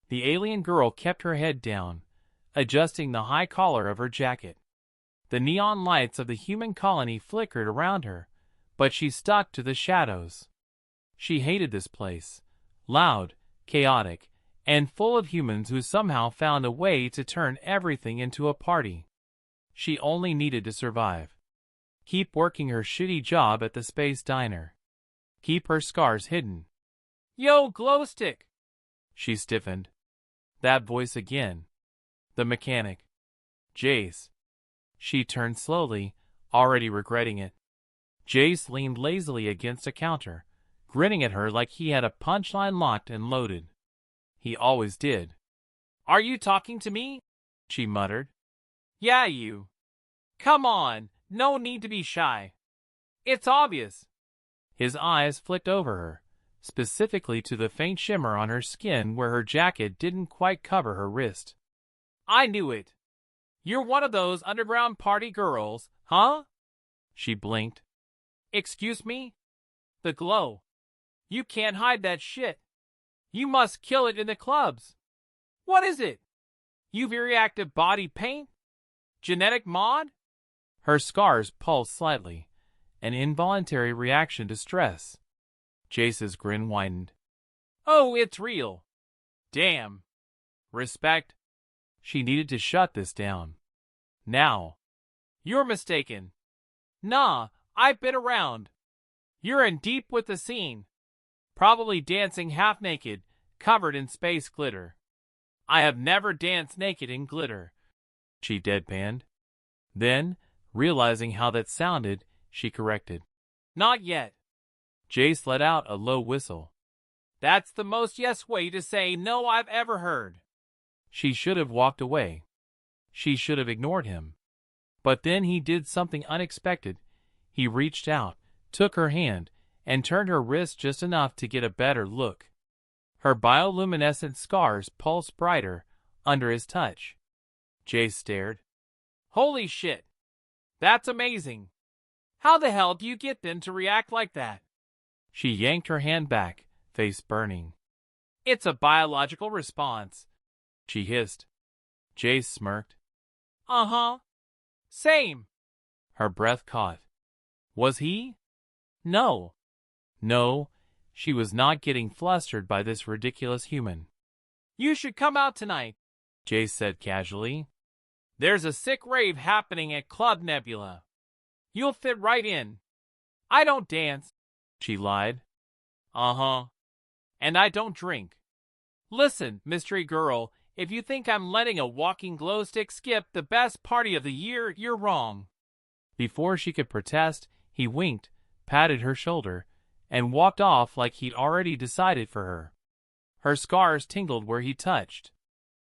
The alien girl kept her head down, adjusting the high collar of her jacket. The neon lights of the human colony flickered around her, but she stuck to the shadows. She hated this place, loud, chaotic, and full of humans who somehow found a way to turn everything into a party. She only needed to survive. Keep working her shitty job at the space diner. Keep her scars hidden. Yo, Glowstick! She stiffened. That voice again. The mechanic. Jace. She turned slowly, already regretting it. Jace leaned lazily against a counter, grinning at her like he had a punchline locked and loaded. He always did. Are you talking to me? She muttered. Yeah, you. Come on, no need to be shy. It's obvious. His eyes flicked over her, specifically to the faint shimmer on her skin where her jacket didn't quite cover her wrist. I knew it. You're one of those underground party girls, huh? She blinked. Excuse me? The glow. You can't hide that shit. You must kill it in the clubs. What is it? UV reactive body paint? Genetic mod? Her scars pulsed slightly, an involuntary reaction to stress. Jace's grin widened. Oh, it's real. Damn. Respect. She needed to shut this down. Now. You're mistaken. Nah, I've been around. You're in deep with the scene. Probably dancing half naked, covered in space glitter. I have never danced naked in glitter. She deadpanned. Then, realizing how that sounded, she corrected. Not yet. Jace let out a low whistle. That's the most yes way to say no I've ever heard. She should have walked away. She should have ignored him. But then he did something unexpected. He reached out, took her hand, and turned her wrist just enough to get a better look. Her bioluminescent scars pulsed brighter under his touch. Jace stared. Holy shit! That's amazing! How the hell do you get them to react like that? She yanked her hand back, face burning. It's a biological response, she hissed. Jace smirked. Uh-huh. Same. Her breath caught. Was he? No. No, she was not getting flustered by this ridiculous human. You should come out tonight, Jace said casually. There's a sick rave happening at Club Nebula. You'll fit right in. I don't dance, she lied. Uh-huh. And I don't drink. Listen, mystery girl, if you think I'm letting a walking glow stick skip the best party of the year, you're wrong. Before she could protest, he winked, patted her shoulder, and walked off like he'd already decided for her. Her scars tingled where he touched.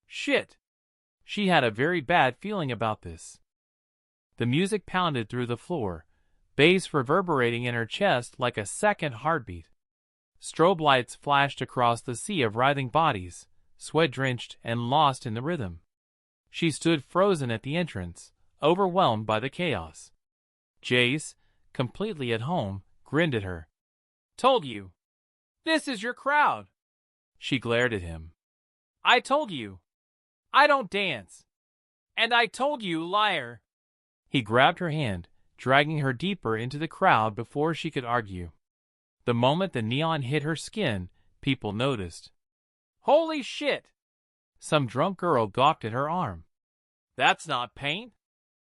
Shit! She had a very bad feeling about this. The music pounded through the floor, bass reverberating in her chest like a second heartbeat. Strobe lights flashed across the sea of writhing bodies, sweat-drenched and lost in the rhythm. She stood frozen at the entrance, overwhelmed by the chaos. Jace, completely at home, grinned at her. Told you. This is your crowd. She glared at him. I told you. I don't dance. And I told you, liar. He grabbed her hand, dragging her deeper into the crowd before she could argue. The moment the neon hit her skin, people noticed. Holy shit! Some drunk girl gawked at her arm. That's not paint.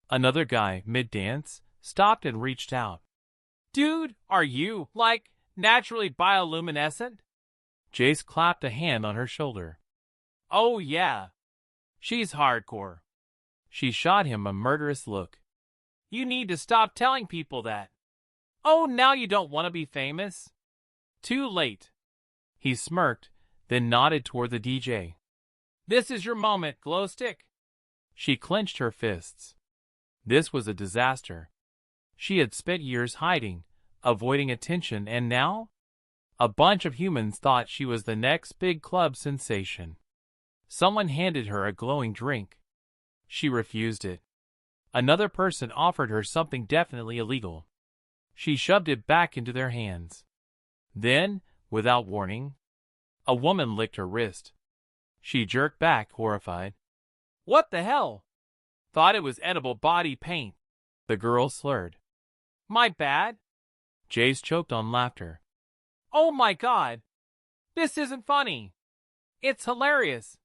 Another guy, mid-dance, stopped and reached out. Dude, are you, like, naturally bioluminescent? Jace clapped a hand on her shoulder. Oh yeah. She's hardcore. She shot him a murderous look. You need to stop telling people that. Oh, now you don't want to be famous? Too late. He smirked, then nodded toward the DJ. This is your moment, Glowstick. She clenched her fists. This was a disaster. She had spent years hiding, avoiding attention, and now? A bunch of humans thought she was the next big club sensation. Someone handed her a glowing drink. She refused it. Another person offered her something definitely illegal. She shoved it back into their hands. Then, without warning, a woman licked her wrist. She jerked back, horrified. What the hell? Thought it was edible body paint. The girl slurred. My bad. Jace choked on laughter. Oh my god. This isn't funny. It's hilarious.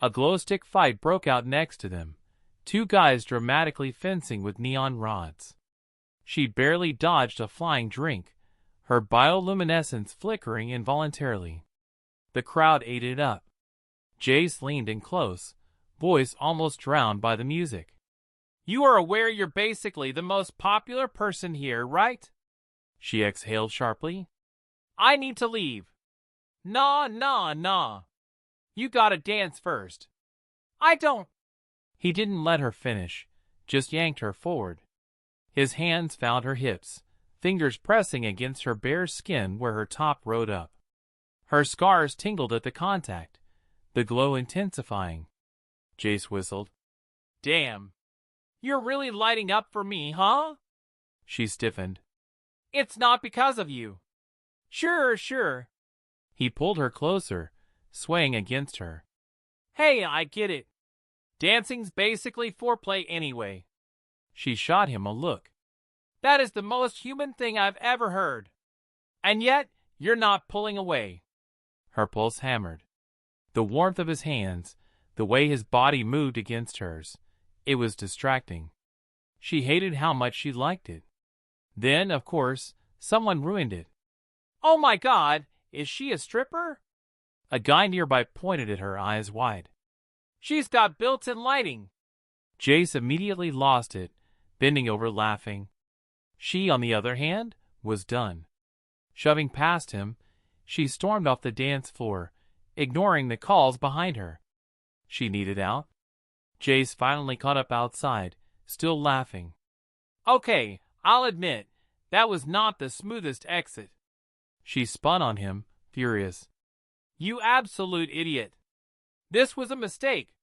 A glow-stick fight broke out next to them, two guys dramatically fencing with neon rods. She barely dodged a flying drink, her bioluminescence flickering involuntarily. The crowd ate it up. Jace leaned in close, voice almost drowned by the music. You are aware you're basically the most popular person here, right? She exhaled sharply. I need to leave. Nah. You gotta dance first. I don't. He didn't let her finish, just yanked her forward. His hands found her hips, fingers pressing against her bare skin where her top rode up. Her scars tingled at the contact, the glow intensifying. Jace whistled. Damn. You're really lighting up for me, huh? She stiffened. It's not because of you. Sure. He pulled her closer, swaying against her. Hey, I get it. Dancing's basically foreplay anyway. She shot him a look. That is the most human thing I've ever heard. And yet, you're not pulling away. Her pulse hammered. The warmth of his hands, the way his body moved against hers, it was distracting. She hated how much she liked it. Then, of course, someone ruined it. Oh my god, is she a stripper? A guy nearby pointed at her, eyes wide. She's got built-in lighting. Jace immediately lost it, bending over laughing. She, on the other hand, was done. Shoving past him, she stormed off the dance floor, ignoring the calls behind her. She needed out. Jace finally caught up outside, still laughing. Okay, I'll admit, that was not the smoothest exit. She spun on him, furious. You absolute idiot. This was a mistake.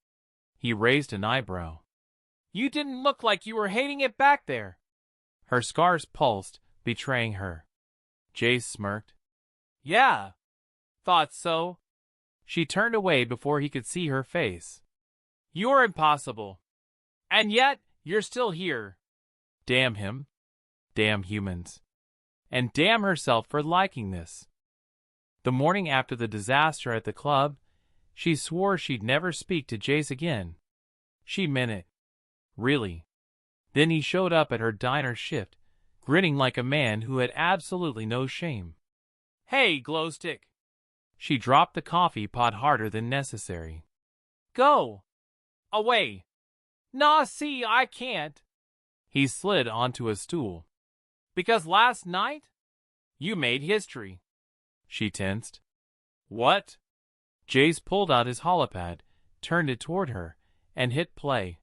He raised an eyebrow. You didn't look like you were hating it back there. Her scars pulsed, betraying her. Jace smirked. Yeah. Thought so. She turned away before he could see her face. You're impossible. And yet, you're still here. Damn him. Damn humans. And damn herself for liking this. The morning after the disaster at the club, she swore she'd never speak to Jace again. She meant it. Really. Then he showed up at her diner shift, grinning like a man who had absolutely no shame. Hey, Glowstick. She dropped the coffee pot harder than necessary. Go. Away. Nah, see, I can't. He slid onto a stool. Because last night, you made history. She tensed. What? Jace pulled out his holopad, turned it toward her, and hit play.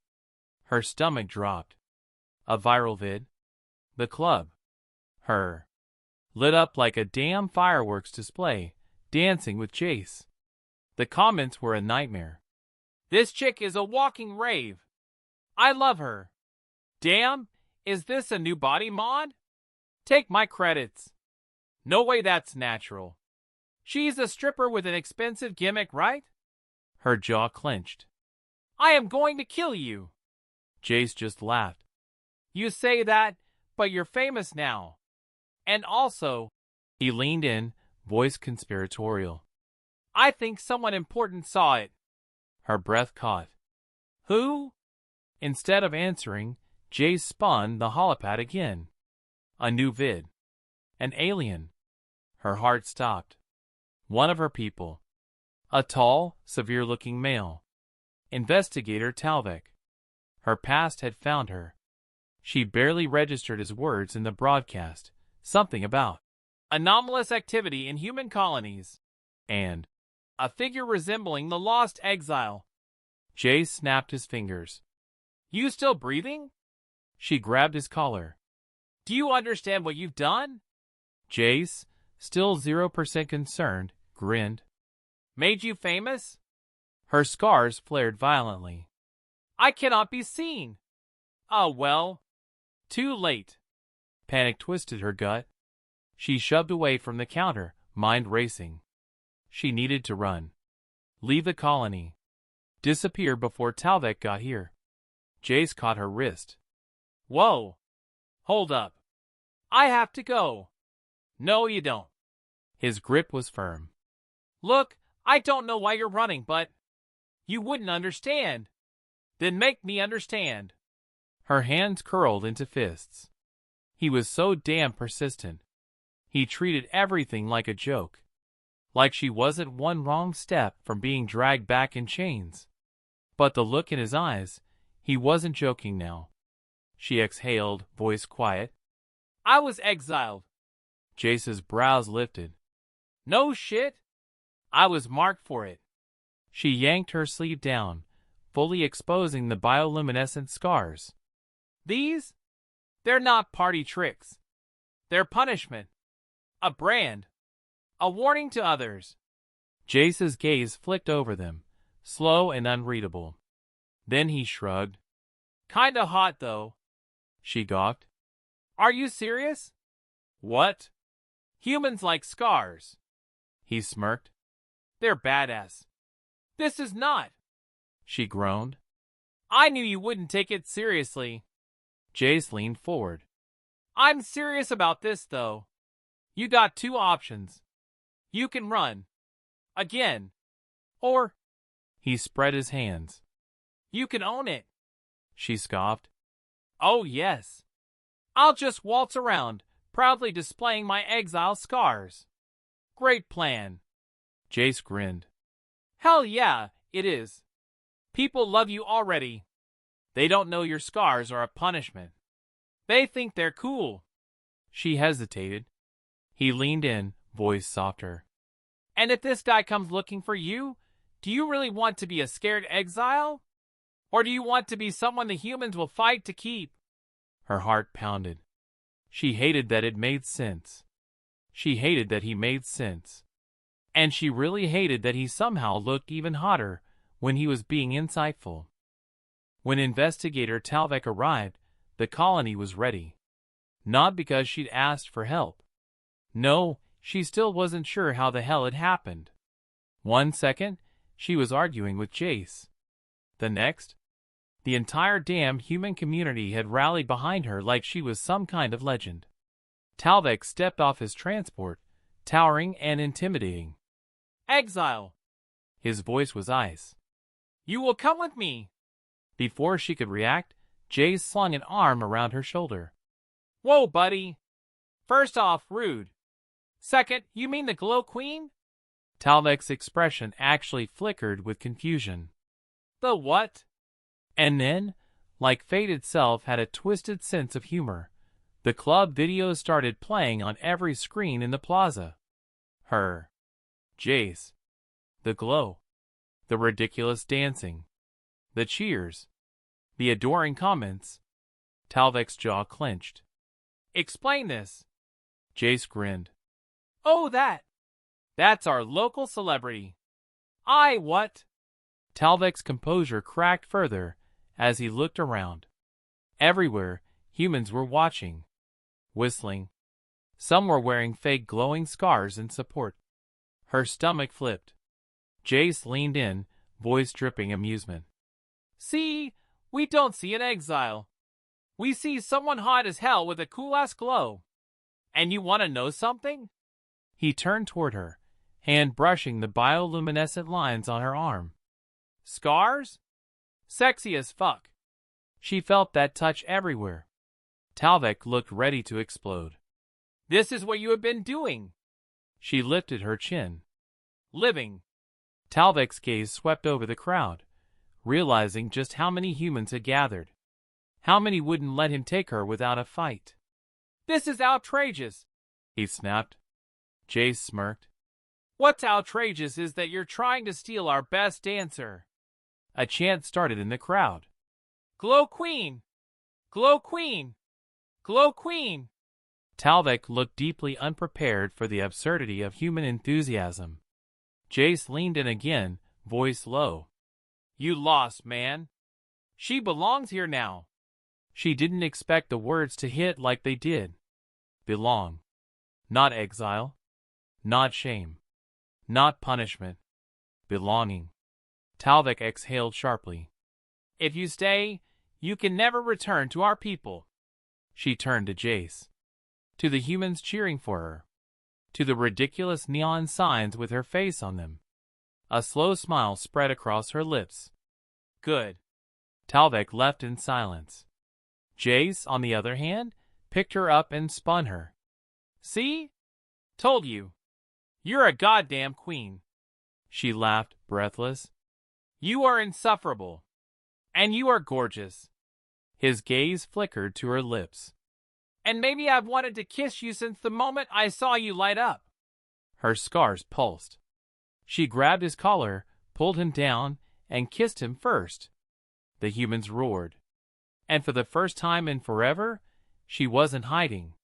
Her stomach dropped. A viral vid. The club. Her. Lit up like a damn fireworks display, dancing with Jace. The comments were a nightmare. This chick is a walking rave. I love her. Damn, is this a new body mod? Take my credits. No way that's natural. She's a stripper with an expensive gimmick, right? Her jaw clenched. I am going to kill you. Jace just laughed. You say that, but you're famous now. And also, he leaned in, voice conspiratorial. I think someone important saw it. Her breath caught. Who? Instead of answering, Jace spun the holopad again. A new vid. An alien. Her heart stopped. One of her people. A tall, severe-looking male. Investigator Talvik. Her past had found her. She barely registered his words in the broadcast. Something about anomalous activity in human colonies. And a figure resembling the lost exile. Jace snapped his fingers. You still breathing? She grabbed his collar. Do you understand what you've done? Jace, still 0% concerned, grinned. Made you famous? Her scars flared violently. I cannot be seen. Oh well. Too late. Panic twisted her gut. She shoved away from the counter, mind racing. She needed to run. Leave the colony. Disappear before Talvek got here. Jace caught her wrist. Whoa! Hold up. I have to go. No, you don't. His grip was firm. Look, I don't know why you're running, but you wouldn't understand. Then make me understand. Her hands curled into fists. He was so damn persistent. He treated everything like a joke. Like she wasn't one wrong step from being dragged back in chains. But the look in his eyes, he wasn't joking now. She exhaled, voice quiet. I was exiled. Jace's brows lifted. No shit. I was marked for it. She yanked her sleeve down, fully exposing the bioluminescent scars. These? They're not party tricks. They're punishment. A brand. A warning to others. Jace's gaze flicked over them, slow and unreadable. Then he shrugged. Kinda hot, though. She gawked. Are you serious? What? Humans like scars. He smirked. They're badass. This is not. She groaned. I knew you wouldn't take it seriously. Jace leaned forward. I'm serious about this, though. You got two options. You can run. Again. Or... He spread his hands. You can own it. She scoffed. Oh, yes. I'll just waltz around, proudly displaying my exile scars. Great plan. Jace grinned. Hell yeah, it is. People love you already. They don't know your scars are a punishment. They think they're cool. She hesitated. He leaned in, voice softer. And if this guy comes looking for you, do you really want to be a scared exile? Or do you want to be someone the humans will fight to keep? Her heart pounded. She hated that it made sense. She hated that he made sense. And she really hated that he somehow looked even hotter when he was being insightful. When investigator Talvek arrived, the colony was ready. Not because she'd asked for help. No, she still wasn't sure how the hell it happened. 1 second, she was arguing with Jace. The next, the entire damn human community had rallied behind her like she was some kind of legend. Talvek stepped off his transport, towering and intimidating. Exile! His voice was ice. You will come with me! Before she could react, Jace slung an arm around her shoulder. Whoa, buddy! First off, rude. Second, you mean the Glow Queen? Talvek's expression actually flickered with confusion. The what? And then, like fate itself had a twisted sense of humor, the club videos started playing on every screen in the plaza. Her. Jace. The glow. The ridiculous dancing. The cheers. The adoring comments. Talvek's jaw clenched. Explain this. Jace grinned. Oh, that. That's our local celebrity. What? Talvek's composure cracked further as he looked around. Everywhere, humans were watching. Whistling. Some were wearing fake glowing scars in support. Her stomach flipped. Jace leaned in, voice dripping amusement. See, we don't see an exile. We see someone hot as hell with a cool-ass glow. And you want to know something? He turned toward her, hand brushing the bioluminescent lines on her arm. Scars? Sexy as fuck. She felt that touch everywhere. Talvek looked ready to explode. This is what you have been doing. She lifted her chin. Living. Talvek's gaze swept over the crowd, realizing just how many humans had gathered. How many wouldn't let him take her without a fight? This is outrageous, he snapped. Jace smirked. What's outrageous is that you're trying to steal our best dancer. A chant started in the crowd. Glow Queen! Glow Queen! Glow Queen! Talvek looked deeply unprepared for the absurdity of human enthusiasm. Jace leaned in again, voice low. You lost, man. She belongs here now. She didn't expect the words to hit like they did. Belong. Not exile. Not shame. Not punishment. Belonging. Talvik exhaled sharply. If you stay, you can never return to our people. She turned to Jace. To the humans cheering for her. To the ridiculous neon signs with her face on them. A slow smile spread across her lips. Good. Talvik left in silence. Jace, on the other hand, picked her up and spun her. See? Told you. You're a goddamn queen. She laughed, breathless. You are insufferable. And you are gorgeous. His gaze flickered to her lips. And maybe I've wanted to kiss you since the moment I saw you light up. Her scars pulsed. She grabbed his collar, pulled him down, and kissed him first. The humans roared. And for the first time in forever, she wasn't hiding.